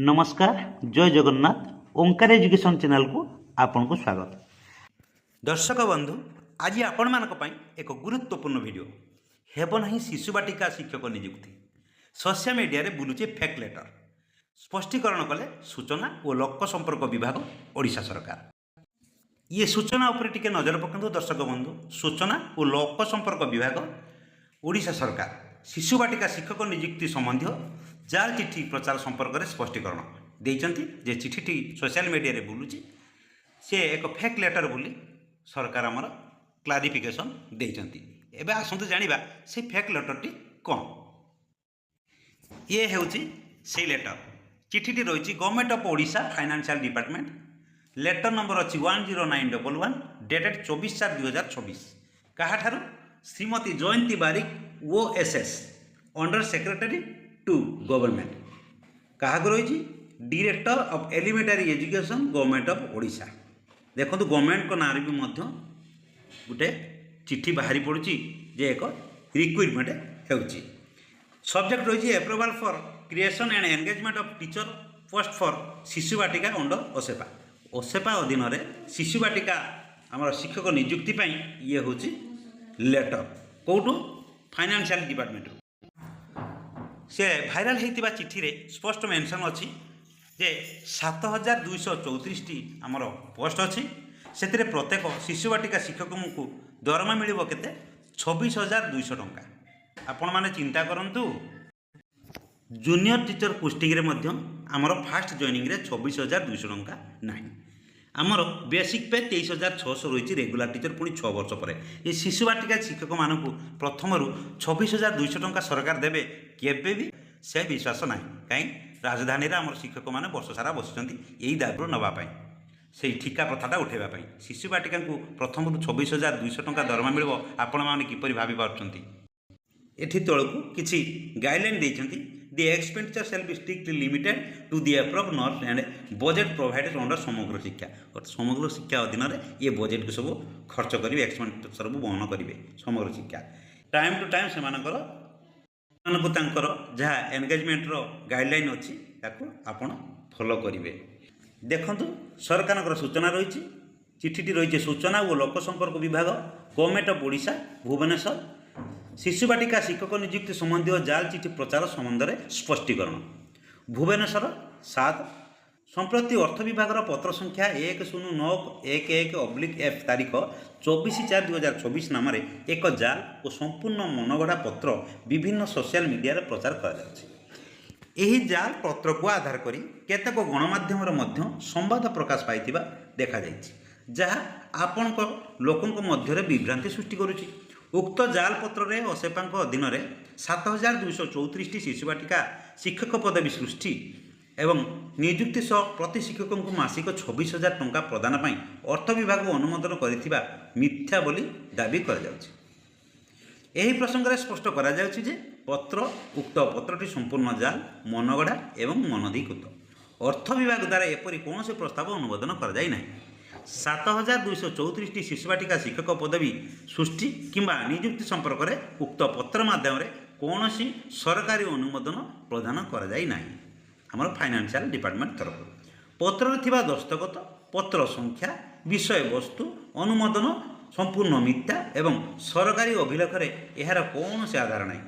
नमस्कार जय जगन्नाथ ओंकार education channel को आपन को स्वागत। दर्शक बंधु आज आपण मानक पई एक गुरुत्वपूर्ण वीडियो हेब नहीं शिशु बाटिका शिक्षक नियुक्ति सोशल मीडिया रे बुलुचे फेक लेटर स्पष्टीकरण कले सूचना और लोक संपर्क विभाग ओडिशा सरकार। ये सूचना उपर टिके नजर पकांतु दर्शक बंधु। सूचना और लोक संपर्क विभाग ओडिशा सरकार शिशु बाटिका शिक्षक नियुक्ति संबंधी जाल चिठी प्रचार संपर्क में स्पष्टीकरण देइचंती जे चिठीटी सोशल मीडिया रे बुलुची से एक फेक लेटर बोली सरकार आमर क्लारिफिकेशन देइचंती। एबे आसंतु जानिबा से फेक लेटरटी कौन। ये हेउची से लेटर चिठीटी रही government of Odisha financial department letter number अच्छी 10911 डेटेड 24/4/2024 कहाठारू Shrimati Jayanti Barik OSS under secretary to government क्या रही director of elementary education government of Odisha. देखो गवर्नमेंट को नाम भी गोटे चिट्ठी बाहरी पड़ी जे एक रिक्वायरमेंट होची। सब्जेक्ट रही approval for creation and engagement of teacher post for शिशु बाटिका अंडर ओसेपा। ओसेपा अधीन शिशु बाटिका आम शिक्षक नियुक्ति ये हूँ लेटर कौटू फाइनेंशियल डिपार्टमेंट से भाइराल होता चिठी रे स्पष्ट मेंशन अच्छी जे 7234 टी आमर पोस्ट अच्छी से प्रत्येक शिशु बाटिका शिक्षक को दरमा मिल के 26,200 टंका। आपण मैंने चिंता करूँ जूनियर टीचर पोस्टिंग रे मध्य आमर फास्ट जॉइनिंग रे 26,200 टंका ना आमर बेसिक पे 23,600 रही रेगुलर टीचर पुणी 6 वर्ष पर ये शिशु बाटिका शिक्षक मानक प्रथम 26,200 टंका सरकार देवे केबे भी से विश्वास ना कहीं राजधानी रे आमर शिक्षक मैंने वर्ष सारा बसुँच यही दायित्व नापी से ठिका प्रथाटा उठेबापी शिशु बाटिका को प्रथम 26,200 टंका दरमा मिल आपण मैंने किपर भावी पार्टी एठी तलू किसी guideline देइछंती The expenditure shall be strictly limited to the approved norms and budget provided under समग्र शिक्षा और समग्र शिक्षा अधीन ये बजेट को सब खर्च करेंगे एक्सपेंडिचर को वहन करेंगे समग्र शिक्षा टाइम टू टाइम से जहाँ एंगेजमेंट गाइडलाइन अच्छी आपड़ फॉलो करेंगे। देखु सरकार सूचना रही चिठीटी रही सूचना और लोक संपर्क विभाग गवर्नमेंट ऑफ ओडिशा भुवनेश्वर शिशु बाटिका शिक्षक नियुक्ति संबंधी जाल चिठी प्रचार संबंध में स्पष्टीकरण भुवनेश्वर 7 संप्रति अर्थ विभाग पत्र संख्या 109111/F तारीख 24/4/2024 नाम एक जाल और संपूर्ण मनगढ़ा पत्र विभिन्न सोशल मीडिया रे प्रचार कर जाल पत्र को आधार करी केतक गणमाध्यम संवाद प्रकाश पाई देखा जहाँ आपण लोकों मध्य विभ्रांति सृष्टि करुच्ची। उक्त जाल पत्र रे ओसेपा अधीन 7,234 टी शिशु बाटिका शिक्षक पदवी सृष्टि एवं नियुक्ति सह प्रति शिक्षक को मासिक 26,000 टंका प्रदान पर अर्थ विभाग अनुमोदन करिथिबा मिथ्या बोली दाबी प्रसंग में स्पष्ट करा जाउछि जे उक्त पत्रटी संपूर्ण जाल मनगढ़ा एवं मनोधिकृत अर्थ विभाग द्वारा एपरि कौन से प्रस्ताव अनुमोदन कर जाई नाही। 7,234 टी शिशु बाटिका शिक्षक पदवी सृष्टि किंबा नियुक्ति संपर्क में उक्त पत्र माध्यम कौन सरकारी अनुमोदन प्रदान कर जाई नाही आमर फाइनेंशियल डिपार्टमेंट तरफ पत्र थिबा दस्तखत पत्र संख्या विषय वस्तु अनुमोदन संपूर्ण मिथ्या एवं सरकारी अभिलेख यार कौन से आधार नहीं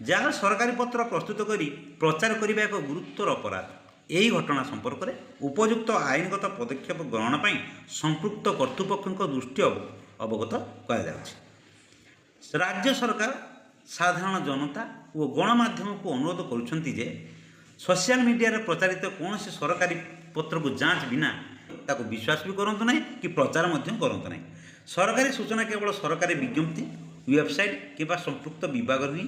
जहाँ सरकारी पत्र प्रस्तुत करी प्रचार करने एक गुरुतर अपराध। यही घटना संपर्क में उपयुक्त आईनगत पदक्षेप ग्रहण पर संपृक्त कर्तृपक्ष दृष्टि अवगत कर राज्य सरकार साधारण जनता और गणमाध्यम को अनुरोध करुछंती जे सोशल मीडिया रे प्रचारित कौन से सरकारी पत्र को जांच बिना ताको विश्वास भी करंतु नहीं कि प्रचार मध्य करंतु नहीं। सरकारी सूचना केवल सरकारी विज्ञप्ति वेबसाइट किंबा संपृक्त विभाग ही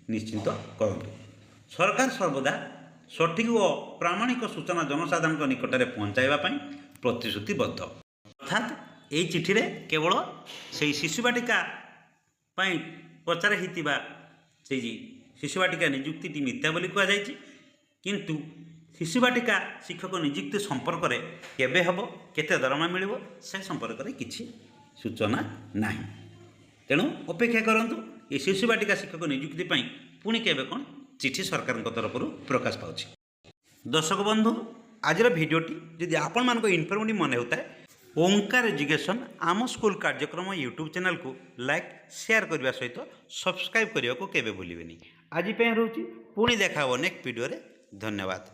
निश्चिंत करंतु। सरकार सर्वदा सठिक और प्रामाणिक सूचना जनसाधारण निकट में पहुँचाइबा प्रतिश्रुतिबद्ध अर्थात यही चिठी रे केवल से शिशु बाटिका प्रचार होता से शिशु बाटिका नियुक्ति मिथ्या बोली कहुई किंतु शिशु बाटिका शिक्षक नियुक्ति संपर्क में केबे हब केते दरमा मिलिबो से संपर्क में किसी सूचना नहीं। तेणु अपेक्षा करंतु ये शिशु बाटिका शिक्षक नियुक्ति पुणी केबे कौन चिठी सरकार तरफ प्रकाश पाଉଛି। दर्शक बंधु आज भिडटी जदि आपण मान इनफर्मेटिव मन होता है ओंकार एजुकेशन आम स्कूल कार्यक्रम यूट्यूब चैनल को लाइक शेयर करने सहित सब्सक्राइब करने को केवे भूलिए आज रोचे पुणी देखा नेक्स्ट वीडियो रे धन्यवाद।